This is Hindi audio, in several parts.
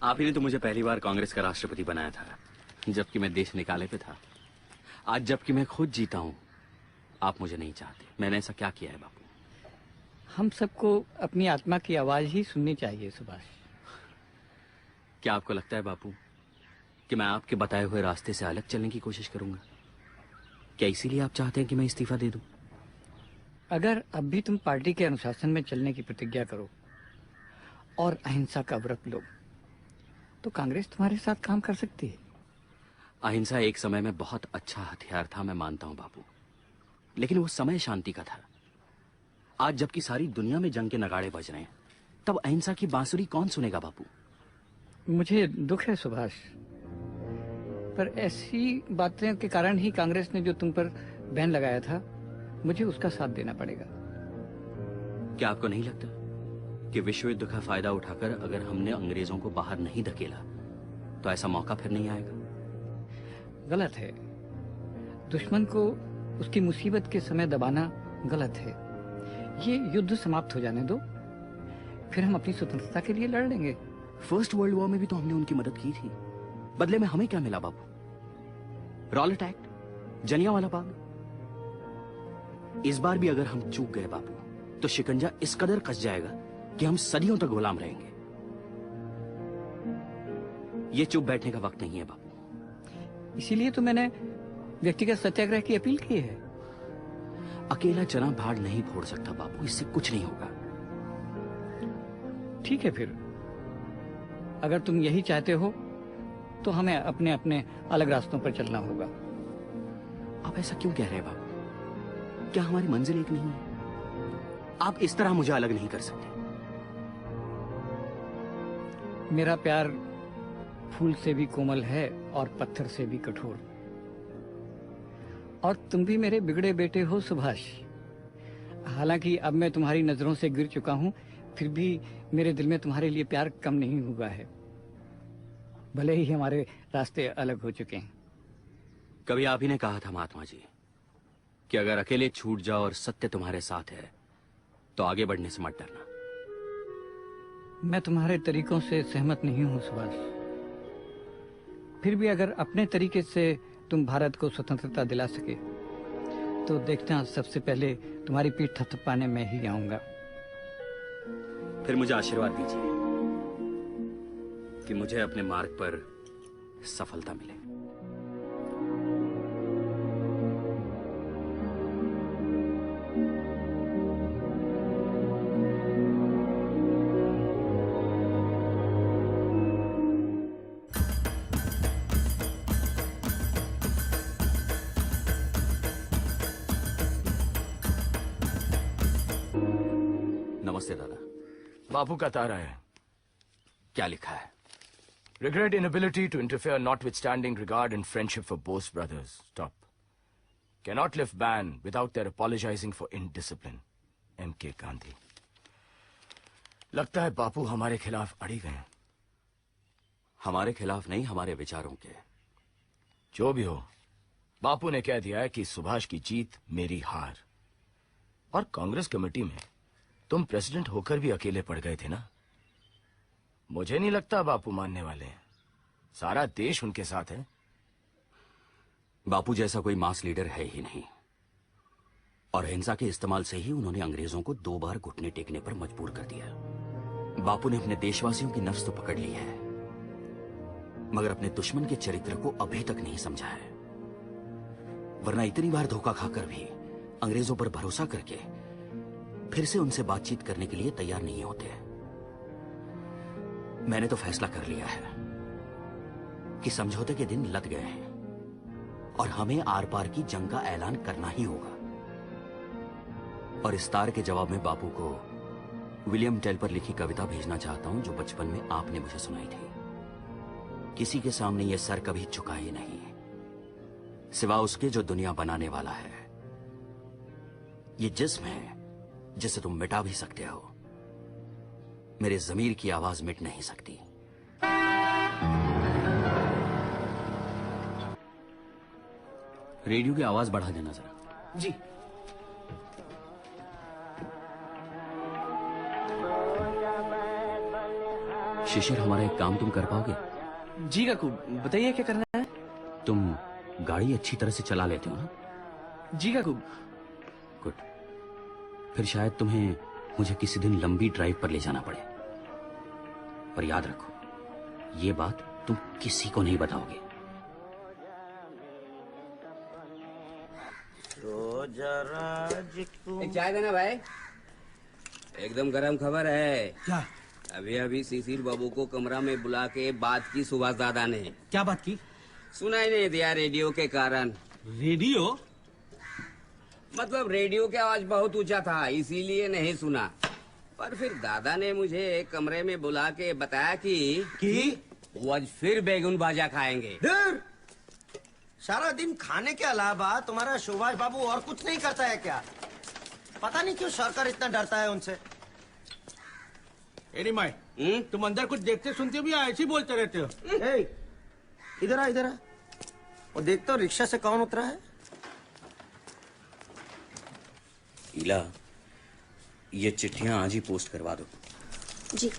आप ही ने तो मुझे पहली बार कांग्रेस का राष्ट्रपति बनाया था, जबकि मैं देश निकाले पे था। आज जबकि मैं खुद जीता हूं, आप मुझे नहीं चाहते। मैंने ऐसा क्या किया है बापू? हम सबको अपनी आत्मा की आवाज ही सुननी चाहिए सुभाष। क्या आपको लगता है बापू कि मैं आपके बताए हुए रास्ते से अलग चलने की कोशिश करूंगा? क्या इसीलिए आप चाहते हैं कि मैं इस्तीफा दे दूं? अगर अब भी तुम पार्टी के अनुशासन में चलने की प्रतिज्ञा करो और अहिंसा का व्रत लो तो कांग्रेस तुम्हारे साथ काम कर सकती है। अहिंसा एक समय में बहुत अच्छा हथियार था, मैं मानता हूं बापू, लेकिन वो समय शांति का था। आज जबकि सारी दुनिया में जंग के नगाड़े बज रहे हैं, तब अहिंसा की बांसुरी कौन सुनेगा बापू? मुझे दुख है सुभाष, पर ऐसी बातें के कारण ही कांग्रेस ने जो तुम पर बैन लगाया था, मुझे उसका साथ देना पड़ेगा। क्या आपको नहीं लगता कि विश्व युद्ध का फायदा उठाकर अगर हमने अंग्रेजों को बाहर नहीं धकेला तो ऐसा मौका फिर नहीं आएगा? गलत है। दुश्मन को उसकी मुसीबत के समय दबाना गलत है। ये युद्ध समाप्त हो जाने दो, फिर हम अपनी स्वतंत्रता के लिए लड़ लेंगे। फर्स्ट वर्ल्ड वॉर में भी तो हमने उनकी मदद की थी। बदले में हमें क्या मिला बापू? Rowlatt act, Jallianwala Bagh. इस बार भी अगर हम चूक गए बापू तो शिकंजा इस कदर कस जाएगा कि हम सदियों तक गुलाम रहेंगे। ये चुप बैठने का वक्त नहीं है बापू। इसीलिए तो मैंने व्यक्तिगत सत्याग्रह की अपील की है। अकेला चना भाड़ नहीं फोड़ सकता बापू, इससे कुछ नहीं होगा। ठीक है, फिर अगर तुम यही चाहते हो तो हमें अपने अपने अलग रास्तों पर चलना होगा। आप ऐसा क्यों कह रहे हैं बापू? क्या हमारी मंजिल एक नहीं है? आप इस तरह मुझे अलग नहीं कर सकते। मेरा प्यार फूल से भी कोमल है और पत्थर से भी कठोर। और तुम भी मेरे बिगड़े बेटे हो सुभाष। हालांकि अब मैं तुम्हारी नजरों से गिर चुका हूं, फिर भी मेरे दिल में तुम्हारे लिए प्यार कम नहीं हुआ है, भले ही हमारे रास्ते अलग हो चुके हैं। कभी आप ही ने कहा था महात्मा जी कि अगर अकेले छूट जाओ और सत्य तुम्हारे साथ है तो आगे बढ़ने से मत डरना। मैं तुम्हारे तरीकों से सहमत नहीं हूं सुभाष। फिर भी अगर अपने तरीके से तुम भारत को स्वतंत्रता दिला सके तो देखना, सबसे पहले तुम्हारी पीठ थपथपाने में ही आऊंगा। फिर मुझे आशीर्वाद दीजिए कि मुझे अपने मार्ग पर सफलता मिले। नमस्ते दादा। बापू का तारा है। क्या लिखा है? Regret inability to interfere notwithstanding regard and friendship for both brothers. Stop. Cannot lift ban without their apologizing for indiscipline. M.K. Gandhi. लगता है बापू हमारे खिलाफ अड़ी गए। हमारे खिलाफ नहीं, हमारे विचारों के। जो भी हो, बापू ने कह दिया है कि सुभाष की जीत मेरी हार। और कांग्रेस कमेटी में तुम प्रेसिडेंट होकर भी अकेले पड़ गए थे ना। मुझे नहीं लगता बापू मानने वाले हैं। सारा देश उनके साथ है। बापू जैसा कोई मास लीडर है ही नहीं, और हिंसा के इस्तेमाल से ही उन्होंने अंग्रेजों को 2 बार घुटने टेकने पर मजबूर कर दिया। बापू ने अपने देशवासियों की नफ्स तो पकड़ ली है, मगर अपने दुश्मन के चरित्र को अभी तक नहीं समझा है। वरना इतनी बार धोखा खाकर भी अंग्रेजों पर भरोसा करके फिर से उनसे बातचीत करने के लिए तैयार नहीं होते। मैंने तो फैसला कर लिया है कि समझौते के दिन लद गए हैं और हमें आर पार की जंग का ऐलान करना ही होगा। और इस तार के जवाब में बापू को विलियम टेल पर लिखी कविता भेजना चाहता हूं, जो बचपन में आपने मुझे सुनाई थी। किसी के सामने यह सर कभी झुका ही नहीं, सिवा उसके जो दुनिया बनाने वाला है। ये जिस्म है जिसे तुम मिटा भी सकते हो, मेरे जमीर की आवाज मिट नहीं सकती। रेडियो की आवाज बढ़ा देना जरा। जी। शिशिर, हमारा एक काम तुम कर पाओगे? जी काकू, बताइए क्या करना है? तुम गाड़ी अच्छी तरह से चला लेते हो ना? जी काकू। गुड। फिर शायद तुम्हें मुझे किसी दिन लंबी ड्राइव पर ले जाना पड़े। पर याद रखो, ये बात तुम किसी को नहीं बताओगे। तो जरा एक चाय देना भाई। एकदम गरम खबर है। क्या? अभी अभी शिशिर बाबू को कमरा में बुला के बात की सुभाष दादा ने। क्या बात की? सुनाई नहीं दिया रेडियो के कारण। रेडियो? मतलब रेडियो की आवाज बहुत ऊंचा था, इसीलिए नहीं सुना। पर फिर दादा ने मुझे एक कमरे में बुला के बताया कि वो आज फिर बैगन भाजा खाएंगे। डर! सारा दिन खाने के अलावा तुम्हारा सुभाष बाबू और कुछ नहीं करता है क्या? पता नहीं क्यों सरकार इतना डरता है उनसे। एनी माई, तुम अंदर कुछ देखते सुनते भी ऐसे ही बोलते रहते हो। इधर आ, इधर आ। और देखते हो रिक्शा से कौन उतरा है? ईला, ये चिट्ठियां आज ही पोस्ट करवा दो। जी।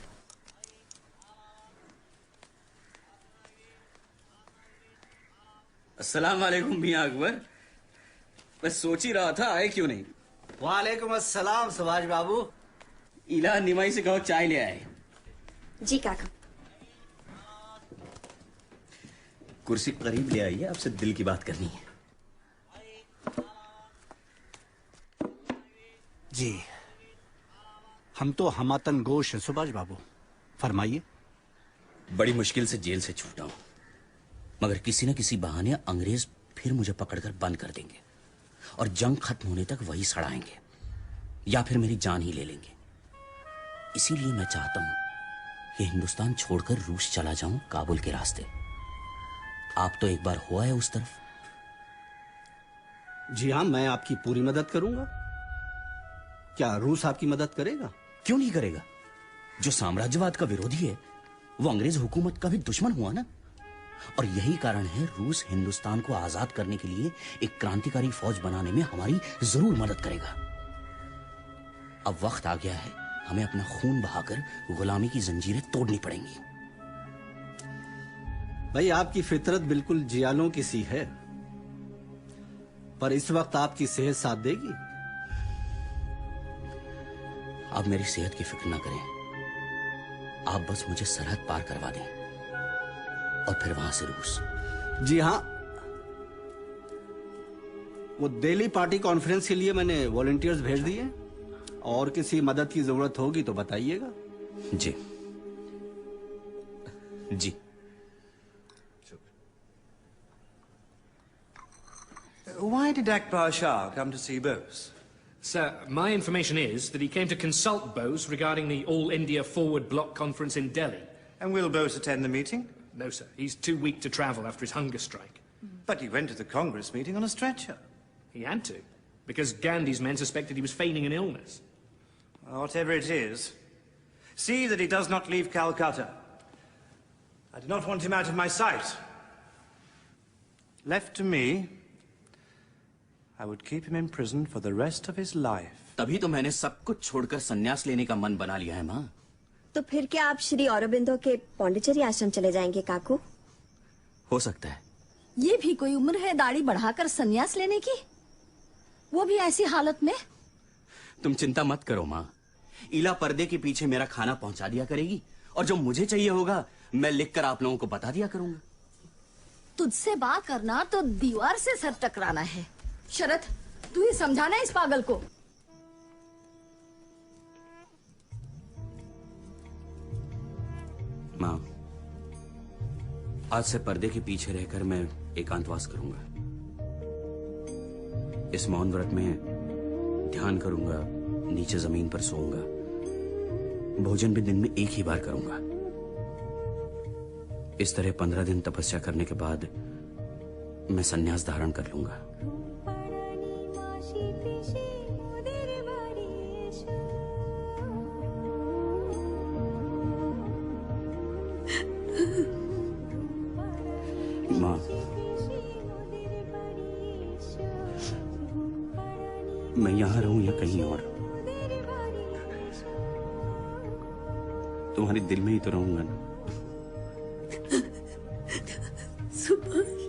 अस्सलाम वालेकुम मियां अकबर। मैं सोच ही रहा था आए क्यों नहीं। वालेकुम अस्सलाम सुभाष बाबू। ईला, निमाई से कहो चाय ले आए। जी काका। कुर्सी करीब ले आइए, आपसे दिल की बात करनी है। जी, हम तो हमातन गोश हैं सुभाष बाबू, फरमाइए। बड़ी मुश्किल से जेल से छूटा हूं, मगर किसी न किसी बहाने अंग्रेज फिर मुझे पकड़कर बंद कर देंगे और जंग खत्म होने तक वही सड़ाएंगे या फिर मेरी जान ही ले लेंगे। इसीलिए मैं चाहता हूं कि हिंदुस्तान छोड़कर रूस चला जाऊं, काबुल के रास्ते। आप तो एक बार हुआ है उस तरफ। जी हाँ, मैं आपकी पूरी मदद करूंगा। क्या रूस आपकी मदद करेगा? क्यों नहीं करेगा? जो साम्राज्यवाद का विरोधी है वो अंग्रेज हुकूमत का भी दुश्मन हुआ ना। और यही कारण है रूस हिंदुस्तान को आजाद करने के लिए एक क्रांतिकारी फौज बनाने में हमारी जरूर मदद करेगा। अब वक्त आ गया है, हमें अपना खून बहाकर गुलामी की जंजीरें तोड़नी पड़ेंगी। भाई, आपकी फितरत बिल्कुल जियालों की सी है, पर इस वक्त आपकी सेहत साथ देगी? आप मेरी सेहत की फिक्र ना करें, आप बस मुझे सरहद पार करवा दें और फिर वहां से रूस। जी हाँ, वो दिल्ली पार्टी कॉन्फ्रेंस के लिए मैंने वॉलंटियर्स भेज दिए, और किसी मदद की जरूरत होगी तो बताइएगा। जी जी। Why did Akbar Shah come to see Bose? Sir, my information is that he came to consult Bose regarding the All India Forward Bloc Conference in Delhi. And will Bose attend the meeting? No, sir. He's too weak to travel after his hunger strike. But he went to the Congress meeting on a stretcher. He had to, because Gandhi's men suspected he was feigning an illness. Whatever it is, see that he does not leave Calcutta. I do not want him out of my sight. Left to me, I would keep him in prison for the rest of his life. तभी तो मैंने सब कुछ छोड़कर संन्यास लेने का मन बना लिया है माँ। तो फिर क्या आप श्री औरबिंदो के पौंडीचेरी आश्रम चले जाएंगे काकू? हो सकता है। ये भी कोई उम्र है दाढ़ी बढ़ाकर संन्यास लेने की, वो भी ऐसी हालत में? तुम चिंता मत करो माँ, ईला पर्दे के पीछे मेरा खाना पहुंचा दिया करेगी और जो मुझे चाहिए होगा मैं लिखकर आप लोगों को बता दिया करूंगा। तुझसे बात करना तो दीवार से सर टकराना है। शरद, तू ही समझाना इस पागल को। माँ, आज से पर्दे के पीछे रहकर मैं एकांतवास करूंगा। इस मौन व्रत में ध्यान करूंगा, नीचे जमीन पर सोऊंगा, भोजन भी दिन में एक ही बार करूंगा। इस तरह 15 दिन तपस्या करने के बाद मैं संन्यास धारण कर लूंगा। माँ, मैं यहां रहूं या कहीं और, तुम्हारे दिल में ही तो रहूंगा ना। सुभाष,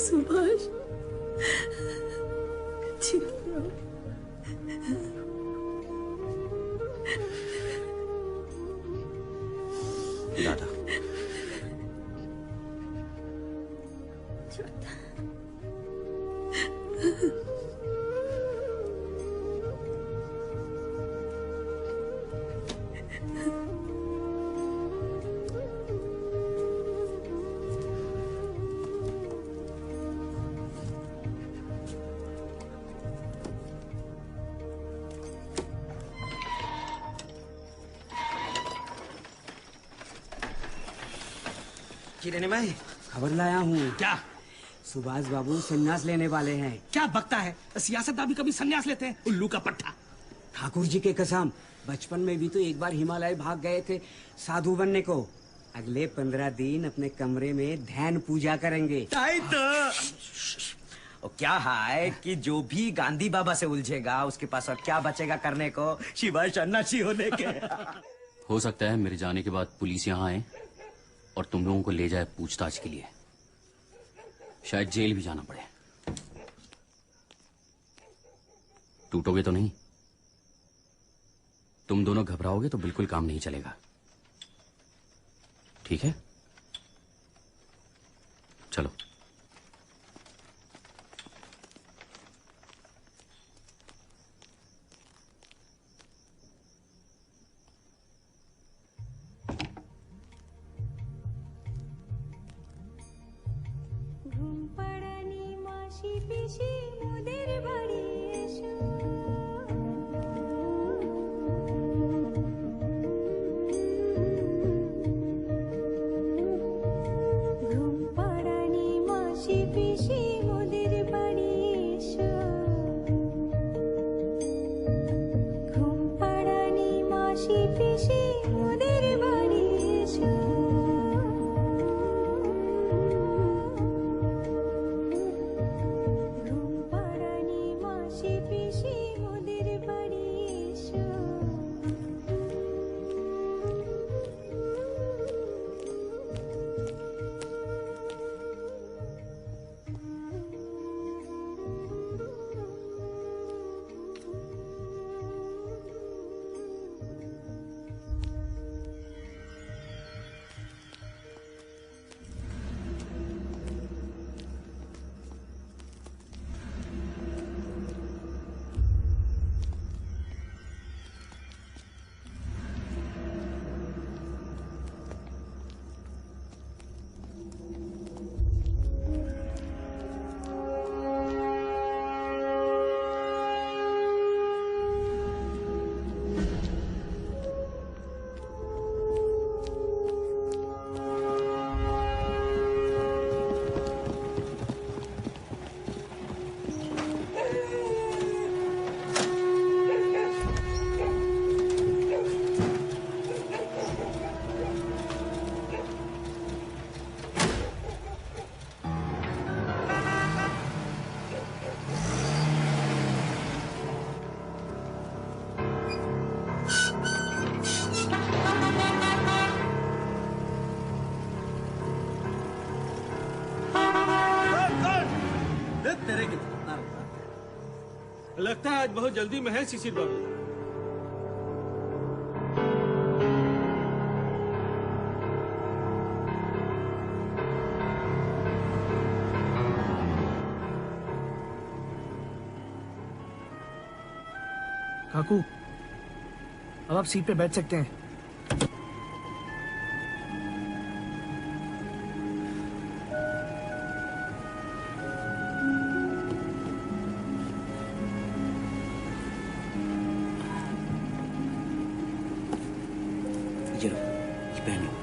सुभाष, दादा, किरण भाई, खबर लाया हूँ। क्या? सुभाष बाबू संन्यास लेने वाले हैं। क्या बकता है? सियासतदान भी कभी संन्यास लेते हैं? उल्लू का पट्टा। ठाकुर जी के कसम, बचपन में भी तो एक बार हिमालय भाग गए थे साधु बनने को। अगले 15 दिन अपने कमरे में ध्यान पूजा करेंगे। तो क्या है कि जो भी गांधी बाबा से उलझेगा उसके पास और क्या बचेगा करने को शिवाय सन्यासी होने के। हो सकता है मेरे जाने के बाद पुलिस यहाँ आए और तुम लोगों को ले जाए पूछताछ के लिए। शायद जेल भी जाना पड़े। टूटोगे तो नहीं? तुम दोनों घबराओगे तो बिल्कुल काम नहीं चलेगा, ठीक है? चलो। लगता है आज बहुत जल्दी में है शिशिर बाबू। काकू, अब आप सीट पे बैठ सकते हैं। ये लो, ये पहनो।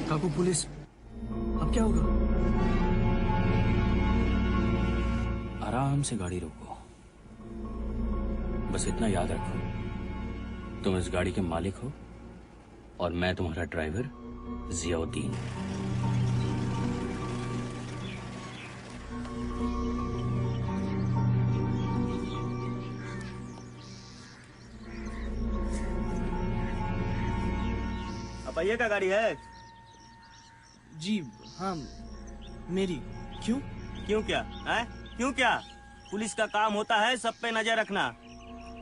काकू, पुलिस अब क्या होगा? आराम से गाड़ी रोको। बस इतना याद रखो, तुम इस गाड़ी के मालिक हो और मैं तुम्हारा ड्राइवर जियाउद्दीन। ये क्या गाड़ी है? जी हाँ, मेरी। क्यों? क्यों क्या है? क्यों क्या? पुलिस का काम होता है सब पे नजर रखना।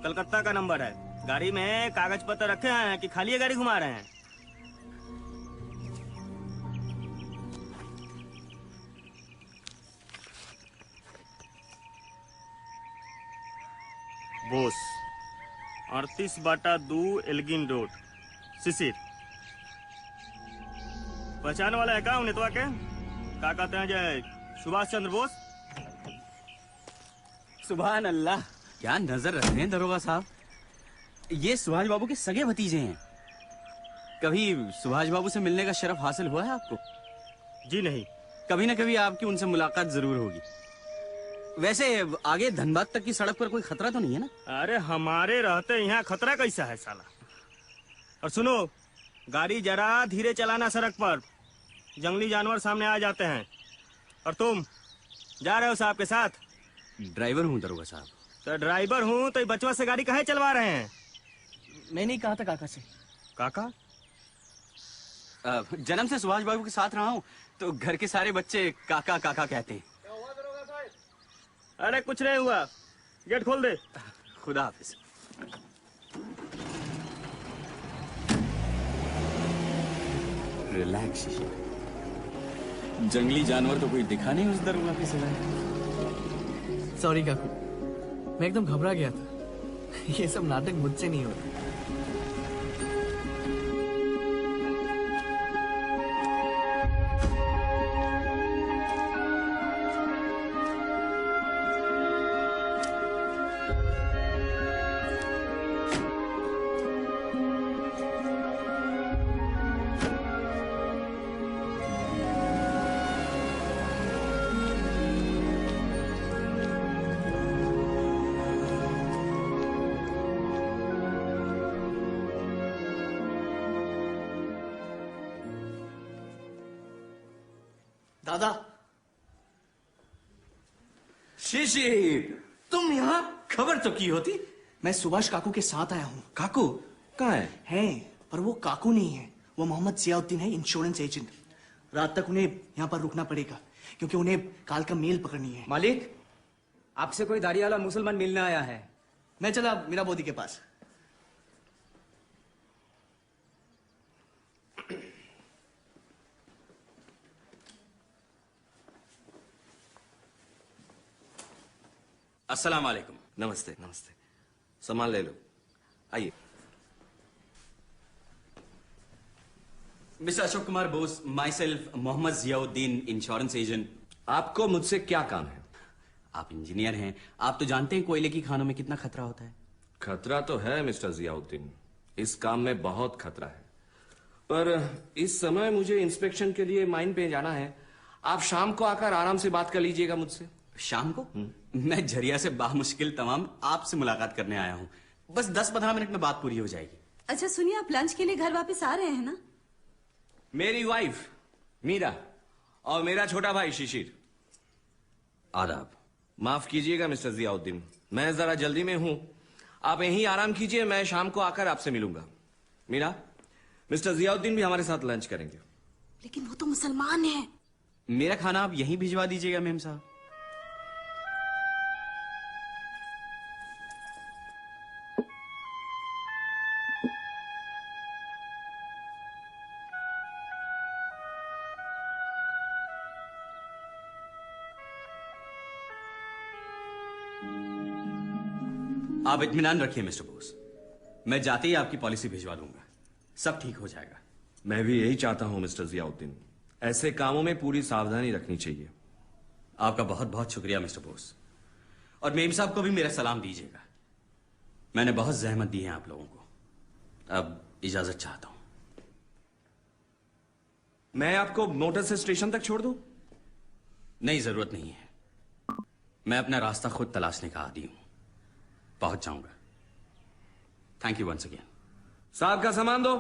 कलकत्ता का नंबर है। गाड़ी में कागज पत्र रखे हैं कि खाली गाड़ी घुमा रहे हैं? बोस 38/2 एल्गिन रोड, शिशिर। पहचान वाला है क्या उन्हें? तो आके क्या कहते हैं जय सुभाष चंद्र बोस? सुभान अल्लाह, क्या नजर रखते हैं दरोगा साहब। ये सुभाष बाबू के सगे भतीजे हैं। कभी सुभाष बाबू से मिलने का शरफ हासिल हुआ है आपको? जी नहीं। कभी ना कभी आपकी उनसे मुलाकात जरूर होगी। वैसे आगे धनबाद तक की सड़क पर कोई खतरा तो नहीं है ना? अरे हमारे रहते यहाँ खतरा कैसा है साला। और सुनो, गाड़ी जरा धीरे चलाना सड़क पर, जंगली जानवर सामने आ जाते हैं। और तुम जा रहे हो साहब के साथ? ड्राइवर हूँ दरोगा साहब। तो ड्राइवर हूँ तो बचवा से गाड़ी काहे चलवा रहे हैं? मैंने ही कहा था काका से। काका? जन्म से सुभाष बाबू के साथ रहा हूँ तो घर के सारे बच्चे काका काका कहते हैं। अरे कुछ नहीं हुआ, गेट खोल दे। खुदा हाफिज। रिलैक्स। जंगली जानवर तो कोई दिखा नहीं उस दरोगा के सिवाय। सॉरी काकू, मैं एकदम घबरा गया था। ये सब नाटक मुझसे नहीं होता। दादा। शिशिर, तुम यहाँ खबर तो की होती। मैं सुभाष काकू के साथ आया हूँ। काकू कहाँ है? हैं, पर वो काकू नहीं है, वो मोहम्मद जियाउद्दीन है, इंश्योरेंस एजेंट। रात तक उन्हें यहाँ पर रुकना पड़ेगा क्योंकि उन्हें काल का मेल पकड़नी है। मालिक, आपसे कोई दाढ़ी वाला मुसलमान मिलने आया है। मैं चला मीरा मोदी के पास। अस्सलाम वालेकुम। नमस्ते। नमस्ते। सामान ले लो, आइए। Mister Ashok Kumar Bose, myself Mohammad Ziauddin, insurance agent. आपको मुझसे क्या काम है? आप इंजीनियर हैं, आप तो जानते हैं कोयले की खानों में कितना खतरा होता है। खतरा तो है मिस्टर जियाउद्दीन, इस काम में बहुत खतरा है। पर इस समय मुझे इंस्पेक्शन के लिए माइन पे जाना है। आप शाम को आकर आराम से बात कर लीजिएगा मुझसे। शाम को? मैं झरिया से बामुश्किल तमाम आपसे मुलाकात करने आया हूँ। बस 10-15 मिनट में बात पूरी हो जाएगी। अच्छा सुनिए, आप लंच के लिए घर वापस आ रहे हैं ना? मेरी वाइफ मीरा और मेरा छोटा भाई शिशिर। आदाब। माफ कीजिएगा मिस्टर जियाउद्दीन, मैं जरा जल्दी में हूं। आप यहीं आराम कीजिए, मैं शाम को आकर आपसे मिलूंगा। मीरा, मिस्टर जियाउद्दीन भी हमारे साथ लंच करेंगे। लेकिन वो तो मुसलमान है। मेरा खाना आप यहीं भिजवा दीजिएगा मेम साहब। आप इत्मीनान रखिए मिस्टर बोस, मैं जाते ही आपकी पॉलिसी भिजवा दूंगा, सब ठीक हो जाएगा। मैं भी यही चाहता हूं मिस्टर जियाउद्दीन, ऐसे कामों में पूरी सावधानी रखनी चाहिए। आपका बहुत बहुत शुक्रिया मिस्टर बोस, और मेम साहब को भी मेरा सलाम दीजिएगा। मैंने बहुत जहमत दी है आप लोगों को। अब इजाजत चाहता हूं। मैं आपको मोटर से स्टेशन तक छोड़ दूं? नहीं, जरूरत नहीं है। मैं अपना रास्ता खुद तलाशने का आदी हूं। पहुंच जाऊंगा। Thank you once again. साहब का सामान दो।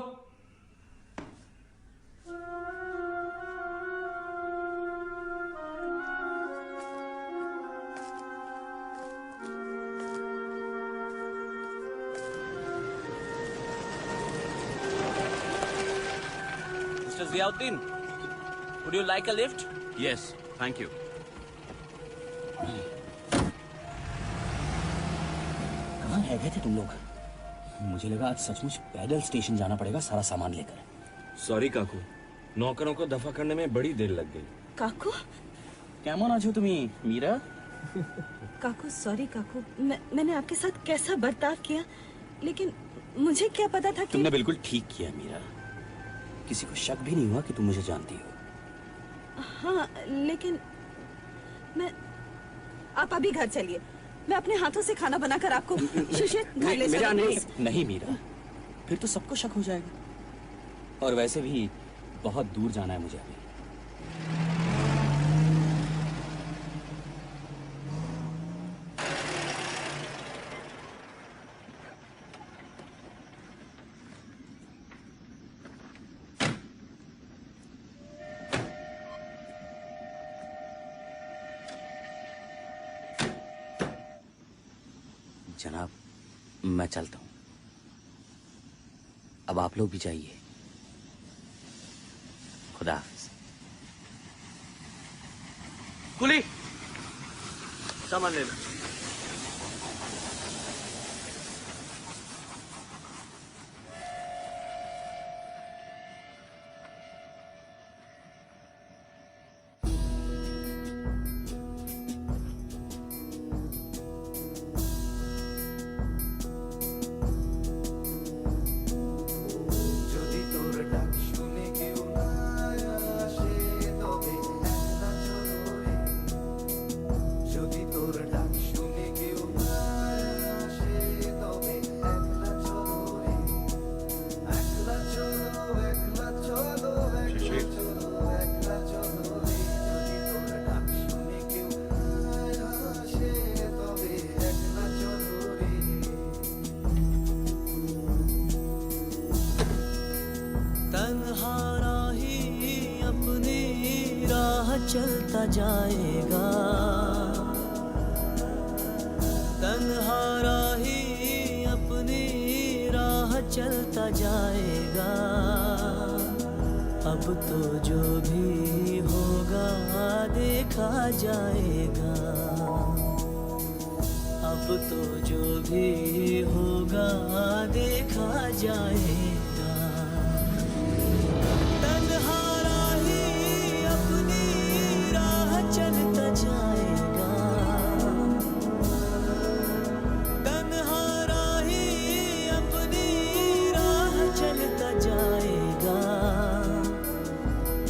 Mr. Ziauddin, would you like a lift? Yes, thank you. कहाँ रह गए थे तुम लोग? मुझे लगा आज सचमुच पैदल स्टेशन जाना पड़ेगा सारा सामान लेकर। सॉरी काकू, नौकरों को दफा करने में बड़ी देर लग गई। काकू केमन आछो तुमी मीरा? काकू सॉरी काकू, मैंने आपके साथ कैसा बर्ताव किया, लेकिन मुझे क्या पता था कि तुमने बिल्कुल ठीक किया मीरा। किसी को शक भी नहीं हुआ कि तुम मुझे जानती हो। हाँ, लेकिन आप अभी घर चलिए, मैं अपने हाथों से खाना बनाकर आपको शिशिर घर ले मेरा चलूंगी। नहीं मीरा, फिर तो सबको शक हो जाएगा। और वैसे भी बहुत दूर जाना है मुझे अभी। जनाब, मैं चलता हूं। अब आप लोग भी जाइए। खुदा हाफिज। कुली, सामान ले लो। चलता जाएगा, तन्हा राही अपनी राह चलता जाएगा। अब तो जो भी होगा देखा जाएगा, अब तो जो भी होगा देखा जाएगा।